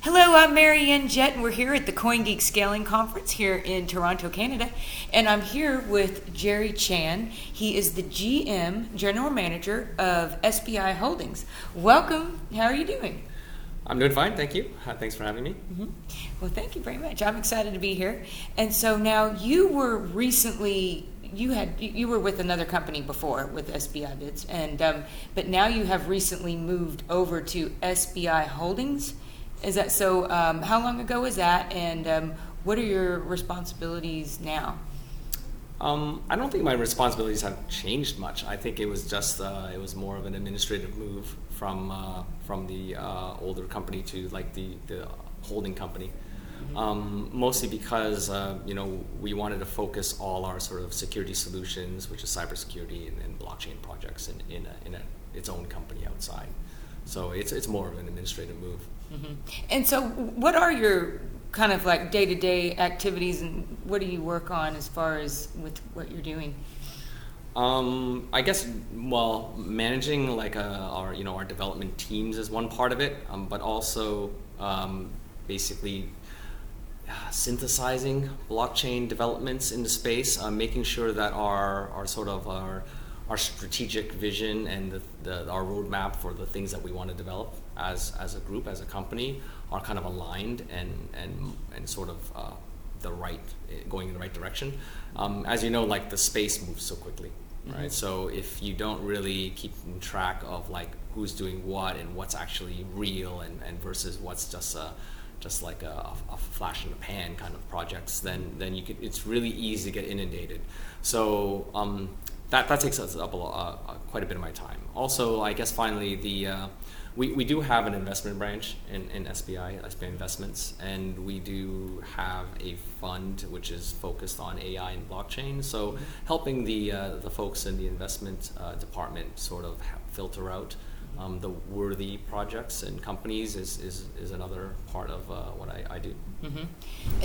Hello, I'm Marianne Jett, and we're here at the CoinGeek Scaling Conference here in Toronto, Canada. And I'm here with Jerry Chan. He is the GM, General Manager of SBI Holdings. Welcome. How are you doing? I'm doing fine, thank you. Thanks for having me. Well, thank you very much. I'm excited to be here. And so now you were recently, you were with another company before with SBI Bids, and but now you have recently moved over to SBI Holdings. Is that so? How long ago was that, and what are your responsibilities now? I don't think my responsibilities have changed much. I think it was just it was more of an administrative move from the older company to like the holding company. Mostly because we wanted to focus all our sort of security solutions, which is cybersecurity and blockchain projects, in its own company outside. So it's more of an administrative move. And so what are your kind of like day-to-day activities, and what do you work on as far as with what you're doing? I guess, well, managing like our development teams is one part of it, but also basically synthesizing blockchain developments in the space, making sure that our strategic vision and our roadmap for the things that we want to develop as a group, as a company, are kind of aligned and sort of going in the right direction. As you know, like the space moves so quickly, right? So if you don't really keep track of like who's doing what and what's actually real and versus what's just like a flash in the pan kind of projects, then it's really easy to get inundated. So that takes us up quite a bit of my time. Also, I guess finally we do have an investment branch in SBI Investments, and we do have a fund which is focused on AI and blockchain. So helping the folks in the investment department sort of filter out the worthy projects and companies is another part of what I do.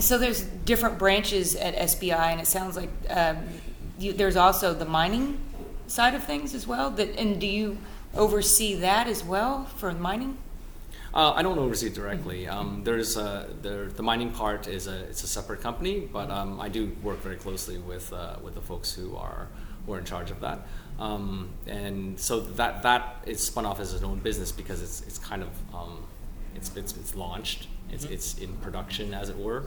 So there's different branches at SBI, and it sounds like there's also the mining side of things as well. And do you oversee that as well for mining? I don't oversee it directly. The mining part it's a separate company, but I do work very closely with the folks who are in charge of that. And so that is spun off as its own business because it's kind of it's launched. It's in production, as it were.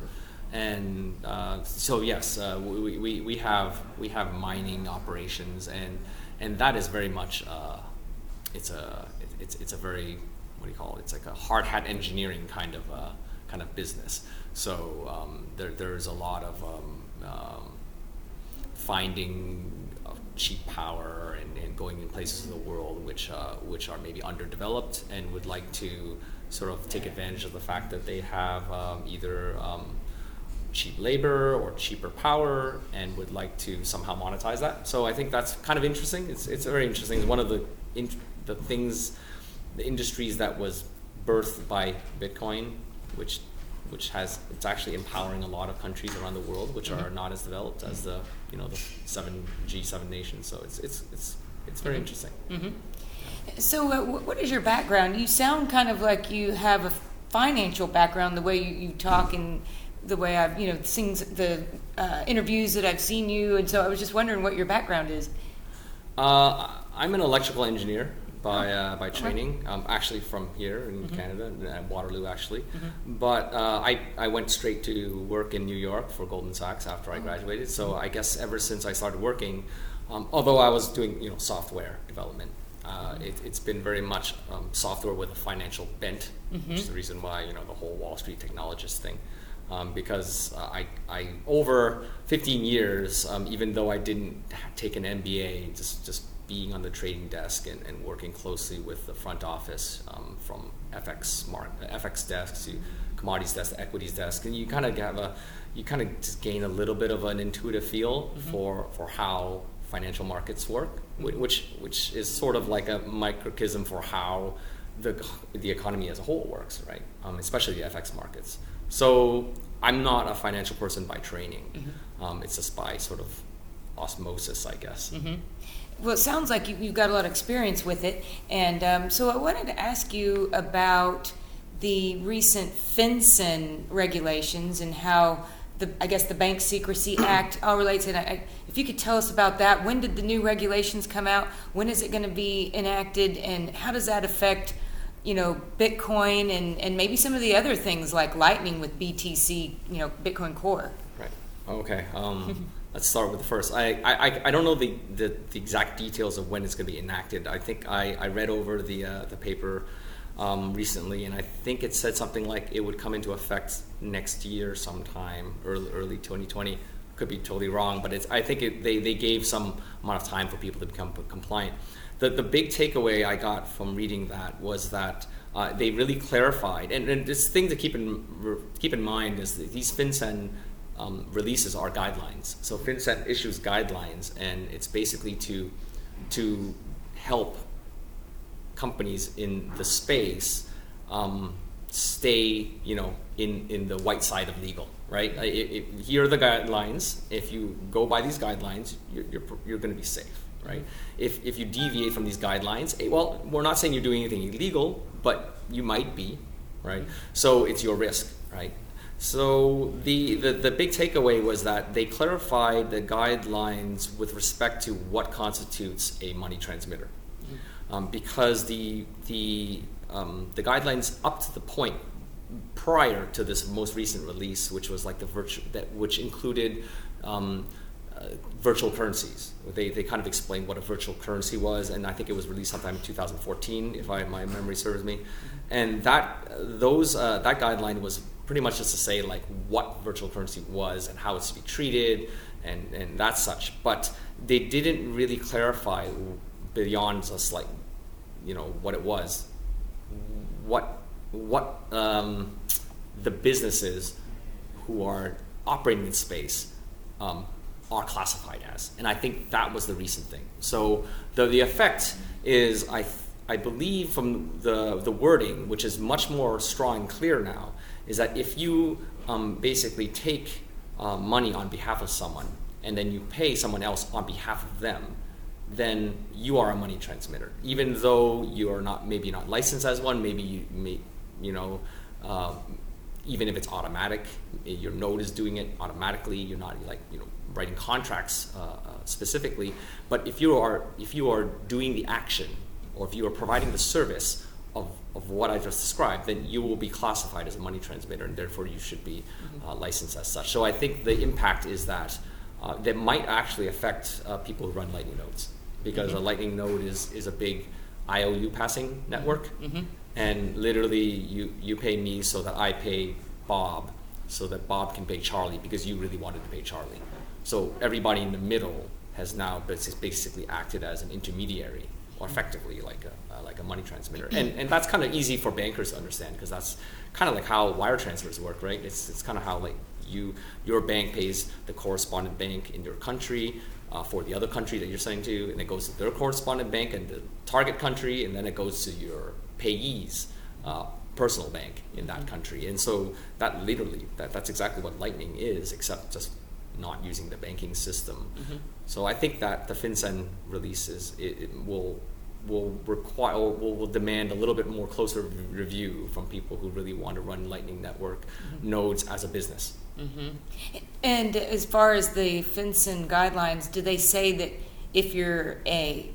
And so yes, we have mining operations, and that is very much it's a very, what do you call it? It's like a hard hat engineering kind of business. So there's a lot of finding cheap power and going in places of the world which are maybe underdeveloped and would like to sort of take advantage of the fact that they have either cheap labor or cheaper power and would like to somehow monetize that. So I think that's kind of interesting. It's very interesting. It's one of the industries that was birthed by Bitcoin, which it's actually empowering a lot of countries around the world which are not as developed as the G7 nations. So it's very interesting. So what is your background? You sound kind of like you have a financial background, the way you talk and the way I've the interviews that I've seen you, and so I was just wondering what your background is. I'm an electrical engineer by training. I'm actually from here in Canada, Waterloo actually. But I went straight to work in New York for Goldman Sachs after I graduated. So I guess ever since I started working, although I was doing software development, it's been very much software with a financial bent, which is the reason why the whole Wall Street technologist thing. Because I over 15 years, even though I didn't take an MBA, just being on the trading desk and working closely with the front office, from FX desks to commodities desk to equities desk, and you kind of just gain a little bit of an intuitive feel for how financial markets work, which is sort of like a microcosm for how the economy as a whole works, right? Especially the FX markets. So I'm not a financial person by training. It's just by sort of osmosis, I guess. Well, it sounds like you've got a lot of experience with it, and so I wanted to ask you about the recent FinCen regulations and how I guess the Bank Secrecy Act all relates. And if you could tell us about that, when did the new regulations come out? When is it going to be enacted? And how does that affect, Bitcoin and maybe some of the other things like Lightning with BTC, Bitcoin Core? Right. Okay. Let's start with the first. I don't know the exact details of when it's going to be enacted. I think I read over the paper recently, and I think it said something like it would come into effect next year sometime, early 2020. Could be totally wrong, but I think they gave some amount of time for people to become compliant. The big takeaway I got from reading that was that they really clarified, and this thing to keep in mind is that these FinCen releases are guidelines. So FinCen issues guidelines, and it's basically to help companies in the space stay, in the white side of legal, right? Here are the guidelines. If you go by these guidelines, you're going to be safe, right? If you deviate from these guidelines, well, we're not saying you're doing anything illegal, but you might be, right? So it's your risk, right? So the big takeaway was that they clarified the guidelines with respect to what constitutes a money transmitter. Because the guidelines up to the point prior to this most recent release, which was like which included virtual currencies. They kind of explained what a virtual currency was, and I think it was released sometime in 2014, if my memory serves me. And that guideline was pretty much just to say like what virtual currency was and how it's to be treated and that such. But they didn't really clarify beyond just like what it was, what the businesses who are operating in space are classified as, and I think that was the recent thing. So the effect is I believe from the wording, which is much more strong and clear now, is that if you basically take money on behalf of someone and then you pay someone else on behalf of them, then you are a money transmitter, even though you are maybe not licensed as one. Maybe you may, even if it's automatic, your node is doing it automatically. You're not writing contracts specifically. But if you are doing the action, or if you are providing the service of what I just described, then you will be classified as a money transmitter, and therefore you should be licensed as such. So I think the impact is that that might actually affect people who run Lightning nodes, because a Lightning node is a big IOU passing network, and literally you pay me so that I pay Bob, so that Bob can pay Charlie because you really wanted to pay Charlie. So everybody in the middle has now basically acted as an intermediary, or effectively like a money transmitter, and that's kind of easy for bankers to understand, because that's kind of like how wire transfers work, right? It's kind of how like your bank pays the correspondent bank in your country for the other country that you're sending to, and it goes to their correspondent bank in the target country, and then it goes to your payee's personal bank in that country. And so that literally that's exactly what Lightning is, except just not using the banking system. So I think that the FinCen releases it will require, or will demand a little bit more closer review from people who really want to run Lightning Network nodes as a business. And as far as the FinCen guidelines, do they say that if you're a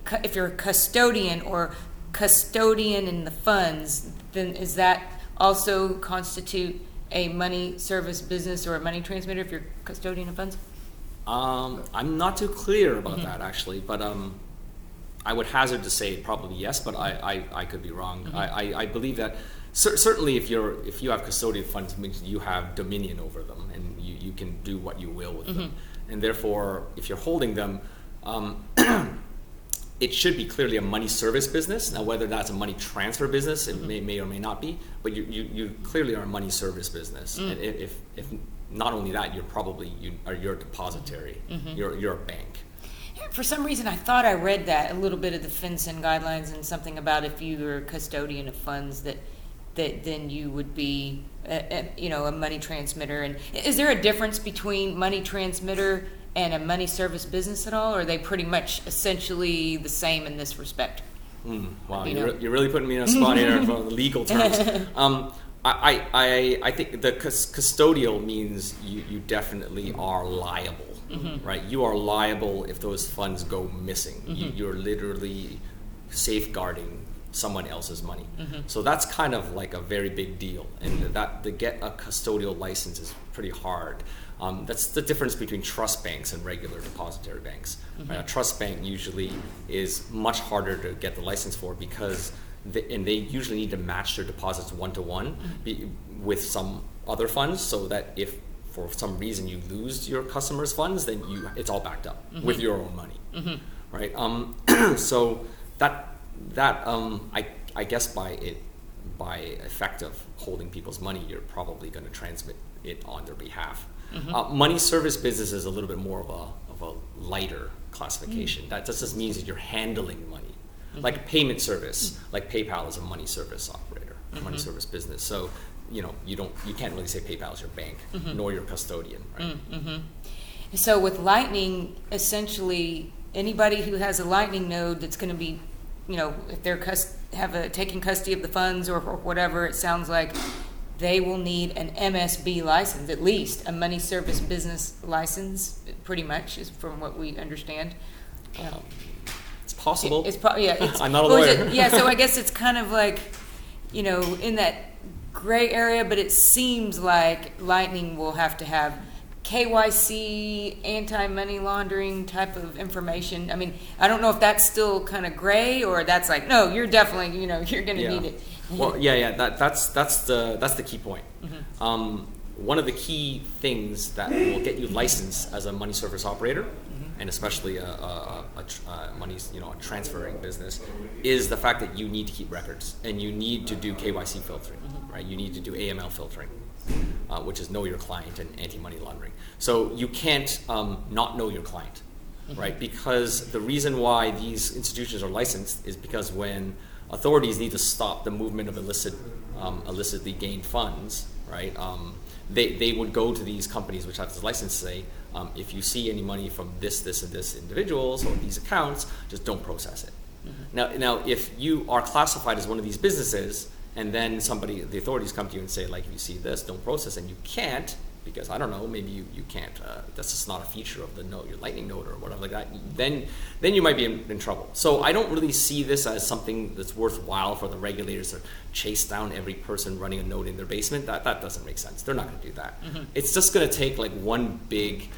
custodian or custodian in the funds, then is that also constitute a money service business or a money transmitter if you're custodian of funds? I'm not too clear about that actually, but I would hazard to say probably yes, but I could be wrong. I believe that certainly if you have custodian funds, it means you have dominion over them, and you can do what you will with them, and therefore if you're holding them, it should be clearly a money service business. Now, whether that's a money transfer business, it may or may not be, but you clearly are a money service business. And if not only that, you're a depository. You're a bank. For some reason, I thought I read that a little bit of the FinCen guidelines and something about if you were a custodian of funds that then you would be a money transmitter. And is there a difference between money transmitter and a money service business at all, or are they pretty much essentially the same in this respect? Wow, you're really putting me in a spot here for the legal terms. I think the custodial means you definitely are liable, right? You are liable if those funds go missing. You're literally safeguarding someone else's money. So that's kind of like a very big deal, and that to get a custodial license is pretty hard. That's the difference between trust banks and regular depository banks. Right? A trust bank usually is much harder to get the license for because they usually need to match their deposits one-to-one with some other funds, so that if for some reason you lose your customers' funds, then it's all backed up with your own money, right? So I guess by effect of holding people's money, you're probably going to transmit it on their behalf. Money service business is a little bit more of a lighter classification. That just means that you're handling money. Like a payment service, like PayPal is a money service operator, money service business. So, you can't really say PayPal is your bank, nor your custodian, right? So with Lightning, essentially anybody who has a Lightning node that's going to be, if they're taking custody of the funds or whatever, it sounds like they will need an MSB license, at least a money service business license, pretty much, is from what we understand. It's possible. It's I'm not a lawyer. So I guess it's kind of like, in that gray area, but it seems like Lightning will have to have KYC, anti-money laundering type of information. I mean, I don't know if that's still kind of gray, or that's like, no, you're definitely, you're going to need it. Well, that's the key point. One of the key things that will get you licensed as a money service operator, and especially a transferring business, is the fact that you need to keep records, and you need to do KYC filtering, right? You need to do AML filtering, which is know your client and anti-money laundering. So you can't not know your client, right? Because the reason why these institutions are licensed is because when authorities need to stop the movement of illicitly gained funds, right? They would go to these companies which have this license, say, if you see any money from this, and this individuals or these accounts, just don't process it. Now, if you are classified as one of these businesses, and then the authorities come to you and say, like, if you see this, don't process, and you can't, because I don't know, maybe you can't, that's just not a feature of your Lightning node or whatever like that, then you might be in trouble. So I don't really see this as something that's worthwhile for the regulators to chase down every person running a node in their basement. That doesn't make sense. They're not going to do that. It's just going to take like one big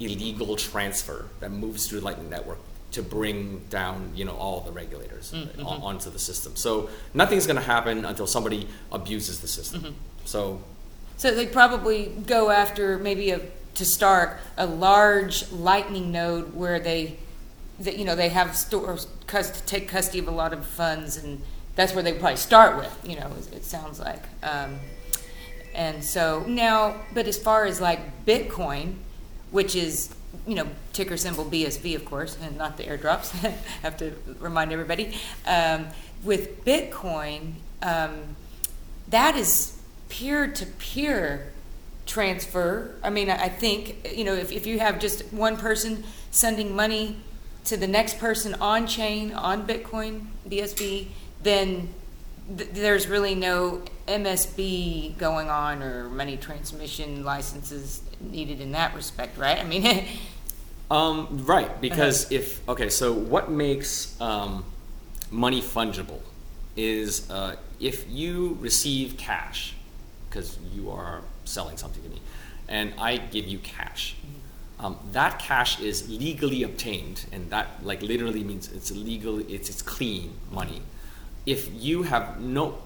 illegal transfer that moves through the Lightning Network to bring down, all the regulators onto the system. So nothing's going to happen until somebody abuses the system. So they'd probably go after maybe to start a large Lightning node where they have stores to take custody of a lot of funds, and that's where they probably start with. It sounds like. And so now, but as far as like Bitcoin, which is ticker symbol BSV, of course, and not the airdrops. Have to remind everybody. With Bitcoin, that is peer-to-peer transfer. I mean, I think, if you have just one person sending money to the next person on chain, on Bitcoin, BSV, then there's really no MSB going on or money transmission licenses needed in that respect, right? I mean, right, because so what makes money fungible is if you receive cash, because you are selling something to me, and I give you cash. That cash is legally obtained, and that literally means it's legal. It's clean money. If you have no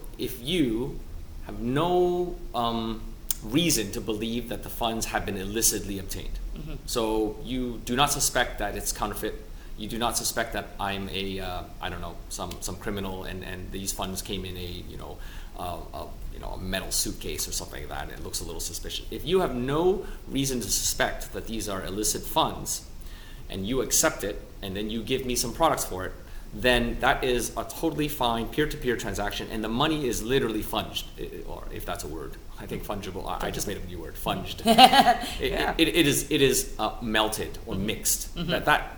reason to believe that the funds have been illicitly obtained, so you do not suspect that it's counterfeit. You do not suspect that I'm a some criminal, and these funds came in a metal suitcase or something like that, and it looks a little suspicious. If you have no reason to suspect that these are illicit funds, and you accept it, and then you give me some products for it, then that is a totally fine peer-to-peer transaction, and the money is literally funged, or if that's a word. I think fungible. I just made up a new word. Funged. It is melted or mixed. That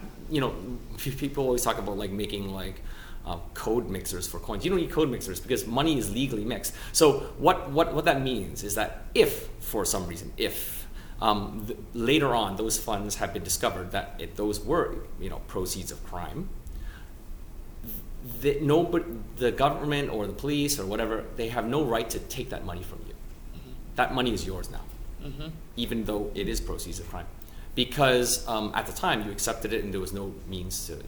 people always talk about making code mixers for coins. You don't need code mixers because money is legally mixed. So what that means is that if, for some reason, later on those funds have been discovered that those were proceeds of crime, the government or the police or whatever, they have no right to take that money from you. That money is yours now, even though it is proceeds of crime, because at the time you accepted it and there was no means to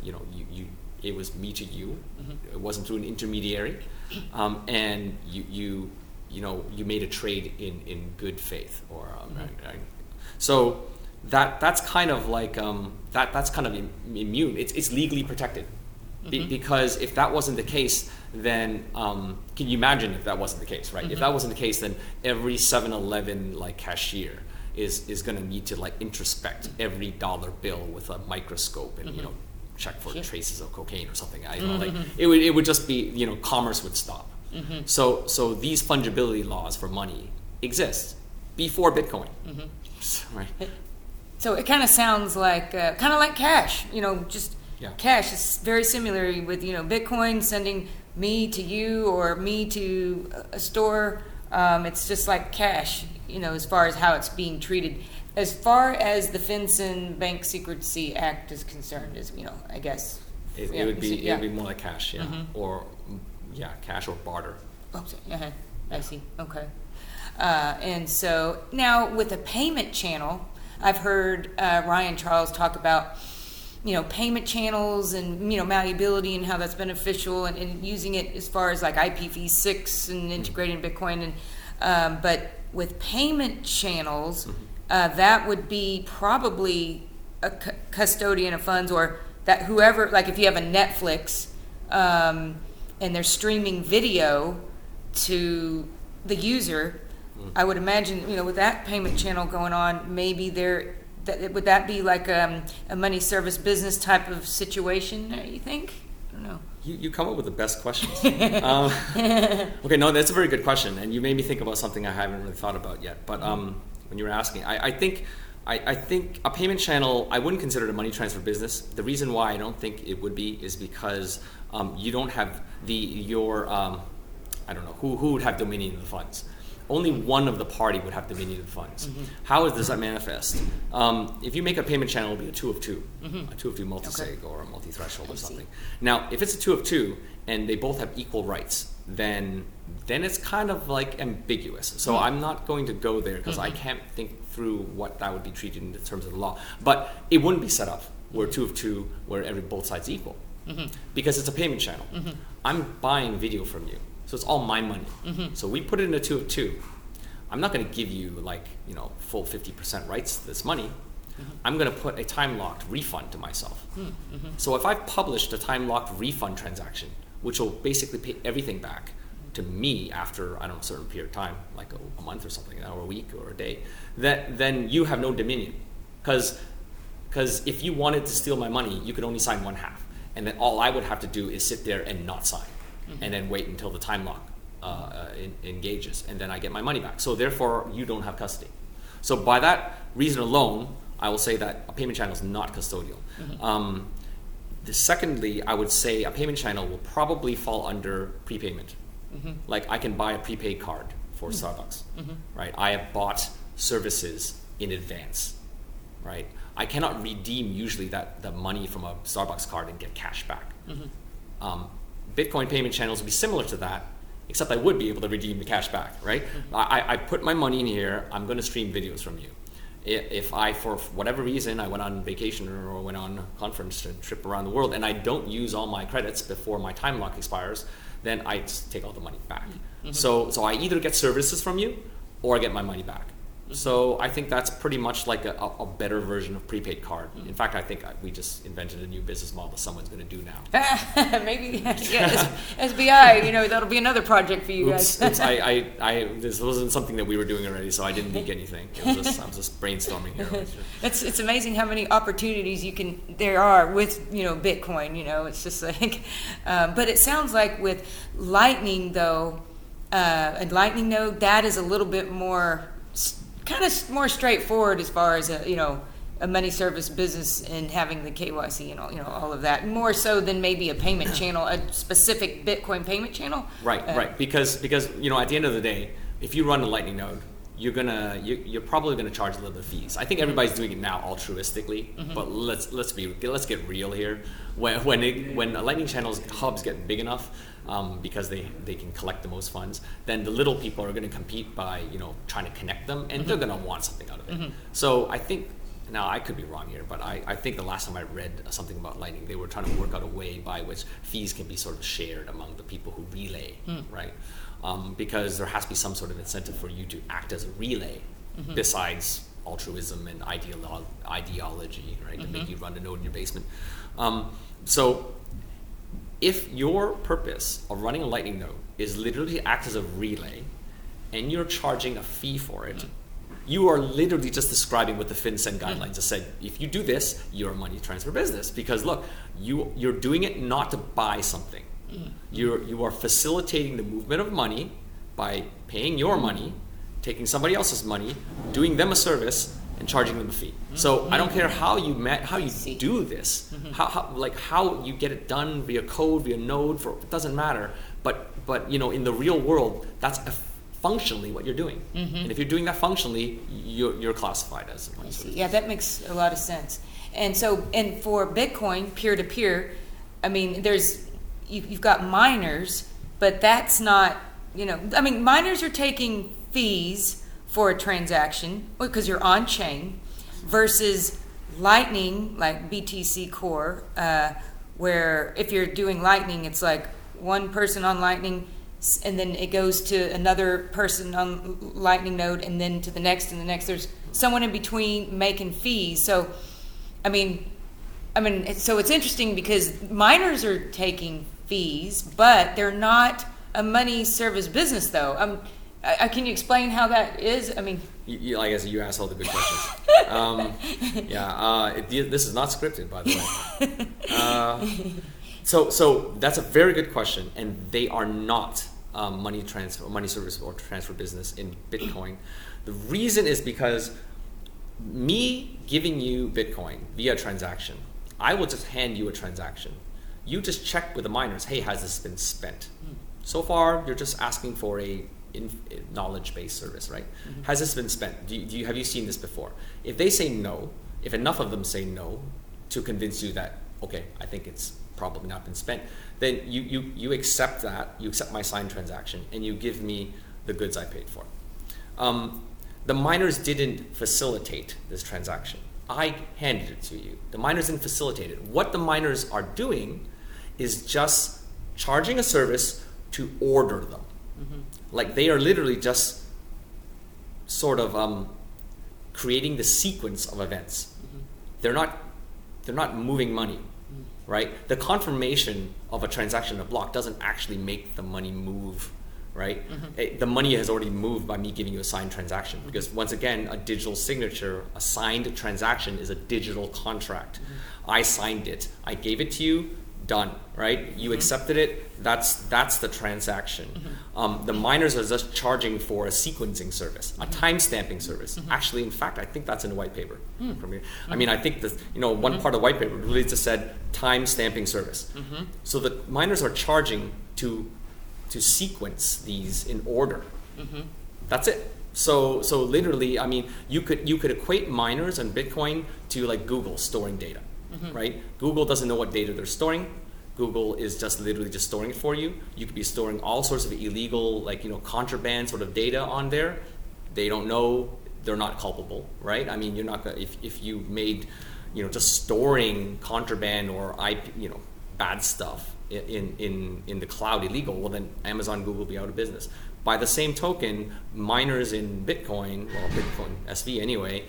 it was me to you. It wasn't through an intermediary, and you made a trade in good faith, or so that's kind of like that's kind of immune. It's legally protected, because if that wasn't the case, then can you imagine if that wasn't the case, right? If that wasn't the case, then every 7-Eleven cashier is going to need to introspect every dollar bill with a microscope and check for traces of cocaine or something. It would just be commerce would stop. So these fungibility laws for money exist before Bitcoin, right? So it kind of sounds like cash. Cash is very similar with Bitcoin sending me to you or me to a store. It's just like cash, as far as how it's being treated. As far as the FinCen Bank Secrecy Act is concerned, I guess it would be more like cash, or cash or barter. Oh, I see. Okay. And so now with a payment channel, I've heard Ryan Charles talk about payment channels and malleability and how that's beneficial, and using it as far as IPv6 and integrating Bitcoin, and but with payment channels. That would be probably a custodian of funds, or that whoever, if you have a Netflix and they're streaming video to the user, I would imagine, with that payment channel going on, maybe would that be like a money service business type of situation, you think? I don't know. You come up with the best questions. Okay, no, that's a very good question, and you made me think about something I haven't really thought about yet, but when you were asking, I think a payment channel, I wouldn't consider it a money transfer business. The reason why I don't think it would be is because you don't have I don't know who would have dominion of the funds. Only one of the party would have dominion of the funds. How does that manifest? If you make a payment channel, it'll be a 2 of 2, a 2 of 2 multi-sig or a multi-threshold or something. Now, if it's a 2 of 2 and they both have equal rights, then it's kind of ambiguous. So I'm not going to go there because I can't think through what that would be treated in terms of the law. But it wouldn't be set up where 2 of 2, where both sides equal, because it's a payment channel. I'm buying video from you, so it's all my money. So we put it in a 2 of 2. I'm not going to give you full 50% rights to this money. I'm going to put a time-locked refund to myself. So if I've published a time-locked refund transaction, which will basically pay everything back to me after a certain period of time, like a month or something, or a week or a day, then you have no dominion, because if you wanted to steal my money, you could only sign one half, and then all I would have to do is sit there and not sign, and then wait until the time lock engages, and then I get my money back. So therefore, you don't have custody. So by that reason alone, I will say that a payment channel is not custodial. Secondly, I would say a payment channel will probably fall under prepayment. Like I can buy a prepaid card for Starbucks, right? I have bought services in advance, right? I cannot redeem usually the money from a Starbucks card and get cash back. Bitcoin payment channels would be similar to that, except I would be able to redeem the cash back, right? I put my money in here, I'm going to stream videos from you. If I, for whatever reason, I went on vacation or went on a conference trip around the world and I don't use all my credits before my time lock expires, then I take all the money back. So I either get services from you or I get my money back. So I think that's pretty much like a better version of prepaid card. In fact, I think we just invented a new business model that someone's going to do now. Maybe, SBI, that'll be another project for you guys. This wasn't something that we were doing already, so I didn't leak anything. I was just brainstorming here. It's amazing how many opportunities there are with Bitcoin. It's just but it sounds like with Lightning though, and Lightning node, that is a little bit more kind of more straightforward as far as a money service business and having the KYC and all of that, more so than maybe a payment channel, a specific Bitcoin payment channel. Right. Because at the end of the day, if you run a Lightning node, you're probably gonna charge a little bit of fees. I think everybody's doing it now altruistically, but let's get real here. When a Lightning channel's hubs get big enough, because they can collect the most funds, then the little people are gonna compete by trying to connect them, and they're gonna want something out of it. So I think. Now, I could be wrong here, but I think the last time I read something about Lightning, they were trying to work out a way by which fees can be sort of shared among the people who relay, right? Because there has to be some sort of incentive for you to act as a relay, besides altruism and ideology, right? To make you run a node in your basement. So if your purpose of running a Lightning node is literally to act as a relay, and you're charging a fee for it, you are literally just describing what the FinCen Guidelines have said. If you do this, you're a money transfer business. Because look, you're doing it not to buy something. You are facilitating the movement of money by paying your money, taking somebody else's money, doing them a service, and charging them a fee. So I don't care how you do this, how you get it done via code, via node, it doesn't matter. But in the real world, that's functionally what you're doing. And if you're doing that functionally, you're classified as a money service. Yeah, that makes a lot of sense. And so, and for Bitcoin, peer-to-peer, I mean, you've got miners, but that's not, miners are taking fees for a transaction because you're on chain, versus Lightning, like BTC Core, where if you're doing Lightning, it's like one person on Lightning, and then it goes to another person on Lightning node, and then to the next and the next. There's someone in between making fees. So, so it's interesting because miners are taking fees, but they're not a money service business, though. Can you explain how that is? I guess you asked all the good questions. This is not scripted, by the way. So that's a very good question, and they are not money service or transfer business in Bitcoin. The reason is because me giving you Bitcoin via transaction, I will just hand you a transaction. You just check with the miners, hey, has this been spent? So far, you're just asking for a knowledge-based service, right? Has this been spent? Have you seen this before? If they say no, if enough of them say no to convince you that, okay, I think it's probably not been spent, then you accept that, you accept my signed transaction, and you give me the goods I paid for. The miners didn't facilitate this transaction. I handed it to you. The miners didn't facilitate it. What the miners are doing is just charging a service to order them. Like they are literally just sort of creating the sequence of events. They're not moving money. Right? The confirmation of a transaction in a block doesn't actually make the money move, right? The money has already moved by me giving you a signed transaction, because once again, a digital signature, a signed transaction is a digital contract. I signed it, I gave it to you, done, right? You accepted it, that's the transaction. The miners are just charging for a sequencing service, a time-stamping service. Actually, in fact, I think that's in the white paper. From here. I think one part of the white paper really just said time-stamping service. So the miners are charging to sequence these in order. That's it. So literally, you could equate miners and Bitcoin to like Google storing data. Right? Google doesn't know what data they're storing. Google is just literally just storing it for you. You could be storing all sorts of illegal, contraband sort of data on there. They don't know. They're not culpable, right? You're not gonna, if you made, just storing contraband or bad stuff in the cloud illegal, well then Amazon, Google will be out of business. By the same token, miners in Bitcoin, Bitcoin SV anyway,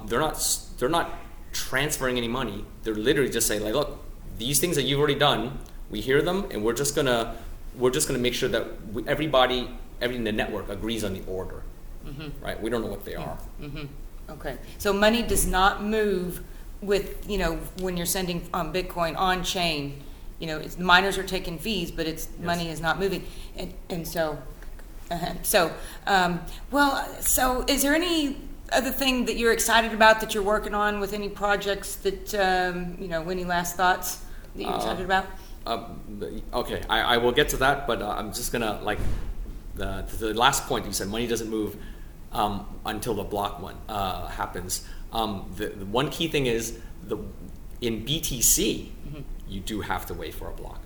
they're not transferring any money. They're literally just saying, look, these things that you've already done, we hear them, and we're just gonna make sure that everybody in the network agrees on the order, right? We don't know what they are. Okay, so money does not move with when you're sending Bitcoin on chain. Miners are taking fees, but money is not moving, and so is there any other thing that you're excited about that you're working on with any projects that, any last thoughts that you're excited about? Okay, I will get to that, but I'm just gonna, like, the last point you said, money doesn't move until the block one happens. The one key thing is in BTC, you do have to wait for a block.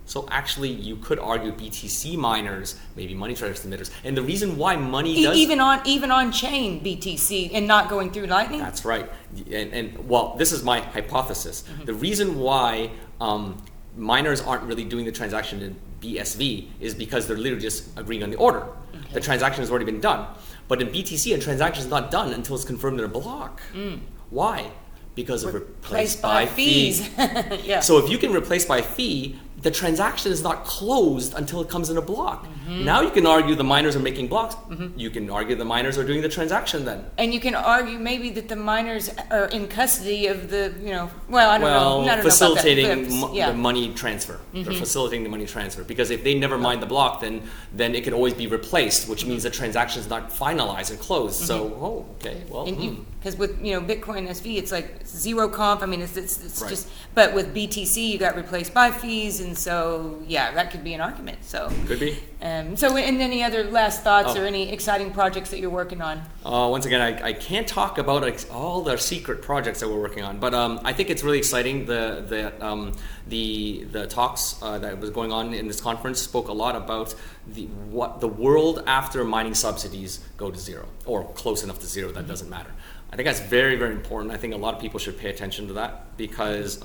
So actually, you could argue BTC miners, maybe money trader emitters, and the reason why money does even on chain BTC and not going through Lightning. That's right, and well, this is my hypothesis. The reason why miners aren't really doing the transaction in BSV is because they're literally just agreeing on the order. Okay. The transaction has already been done, but in BTC, a transaction is not done until it's confirmed in a block. Why? Because of replace by fees. Yeah. So if you can replace by fee, the transaction is not closed until it comes in a block. Now you can argue the miners are making blocks. You can argue the miners are doing the transaction then. And you can argue maybe that the miners are in custody of the, I don't know. Facilitating the money transfer. They're facilitating the money transfer. Because if they never mine the block, then it can always be replaced, which means the transaction is not finalized and closed. So, okay, well. Because with Bitcoin SV, it's like zero comp. I mean, it's right. just. But with BTC, you got replaced by fees, and so that could be an argument. So could be. And any other last thoughts or any exciting projects that you're working on? Once again, I can't talk about all the secret projects that we're working on, but I think it's really exciting. The talks that was going on in this conference spoke a lot about the world after mining subsidies go to zero or close enough to zero that doesn't matter. I think that's very, very important. I think a lot of people should pay attention to that because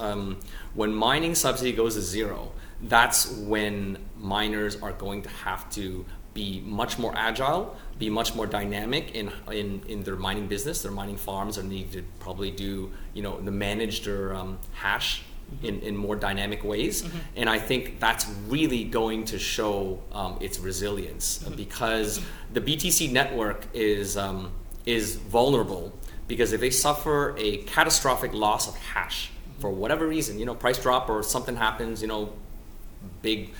when mining subsidy goes to zero, that's when miners are going to have to be much more agile, be much more dynamic in their mining business. Their mining farms are need to probably do the managed or hash in more dynamic ways. And I think that's really going to show its resilience because the BTC network is vulnerable. Because if they suffer a catastrophic loss of hash for whatever reason, price drop or something happens, big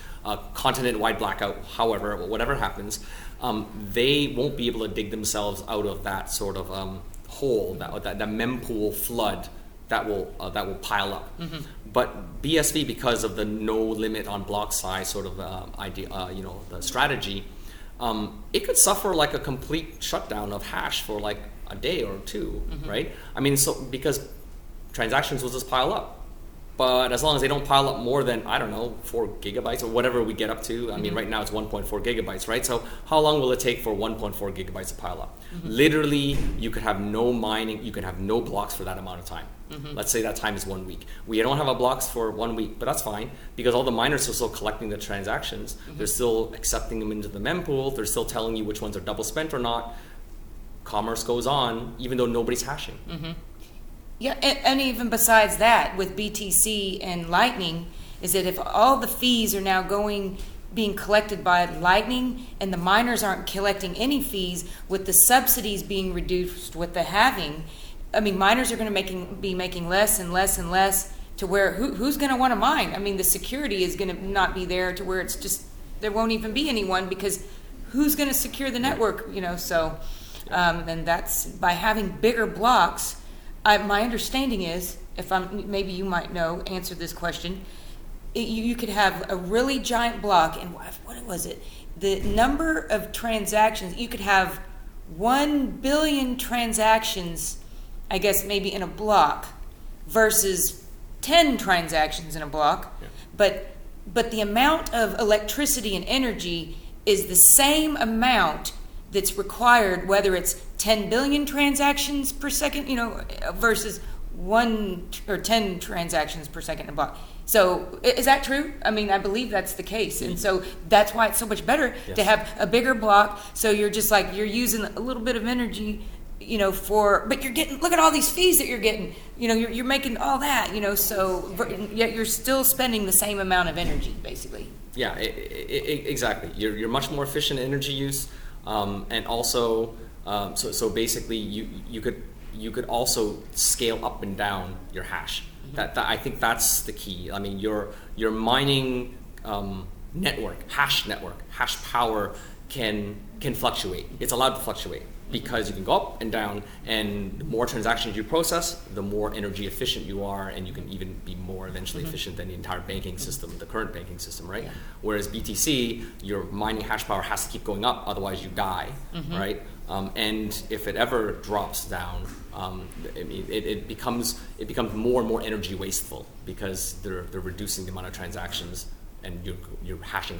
continent-wide blackout, whatever happens, they won't be able to dig themselves out of that sort of hole, that mempool flood that will pile up. But BSV, because of the no limit on block size sort of idea, the strategy, it could suffer like a complete shutdown of hash for like a day or two, right? I mean, so because transactions will just pile up. But as long as they don't pile up more than, 4 gigabytes or whatever we get up to. I mean, right now it's 1.4 gigabytes, right? So how long will it take for 1.4 gigabytes to pile up? Literally, you could have no mining, you could have no blocks for that amount of time. Let's say that time is 1 week. We don't have a blocks for 1 week, but that's fine because all the miners are still collecting the transactions. They're still accepting them into the mempool. They're still telling you which ones are double spent or not. Commerce goes on even though nobody's hashing. Yeah, and even besides that, with BTC and Lightning, is that if all the fees are now being collected by Lightning and the miners aren't collecting any fees, with the subsidies being reduced with the halving, I mean, miners are going to be making less and less and less to where who's going to want to mine? I mean, the security is going to not be there to where it's just, there won't even be anyone because who's going to secure the network, so... and that's by having bigger blocks. My understanding is, maybe you might answer this question. You could have a really giant block, and what was it? The number of transactions, you could have 1 billion transactions, I guess maybe in a block, versus 10 transactions in a block. But the amount of electricity and energy is the same amount that's required, whether it's 10 billion transactions per second, versus 1 or 10 transactions per second in a block. So is that true? I mean, I believe that's the case. And so that's why it's so much better to have a bigger block. So you're just you're using a little bit of energy, but you're getting, look at all these fees that you're getting, you're making all that, so yet you're still spending the same amount of energy, basically. Yeah, exactly. You're much more efficient energy use. And also, so basically, you could also scale up and down your hash. That I think that's the key. I mean, your mining hash power can fluctuate. It's allowed to fluctuate because you can go up and down, and the more transactions you process, the more energy efficient you are, and you can even be more eventually efficient than the entire banking system, the current banking system, right? Whereas BTC, your mining hash power has to keep going up, otherwise you die, right? And if it ever drops down, I mean, it becomes more and more energy wasteful because they're reducing the amount of transactions, and you're hashing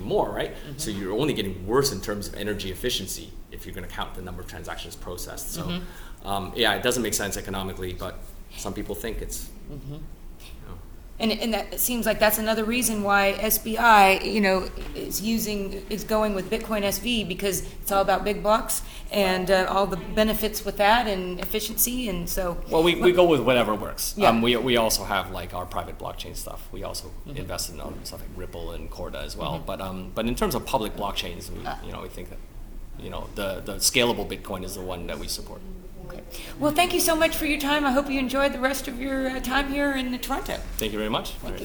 more, right? So you're only getting worse in terms of energy efficiency if you're going to count the number of transactions processed. So yeah, it doesn't make sense economically, but some people think it's. And that seems like that's another reason why SBI, is going with Bitcoin SV, because it's all about big blocks and all the benefits with that and efficiency, and so. Well, we go with whatever works. Yeah. We also have like our private blockchain stuff. We also invest in stuff like Ripple and Corda as well. But in terms of public blockchains, we think that the scalable Bitcoin is the one that we support. Okay. Well, thank you so much for your time. I hope you enjoyed the rest of your time here in Toronto. Thank you very much. Thank you.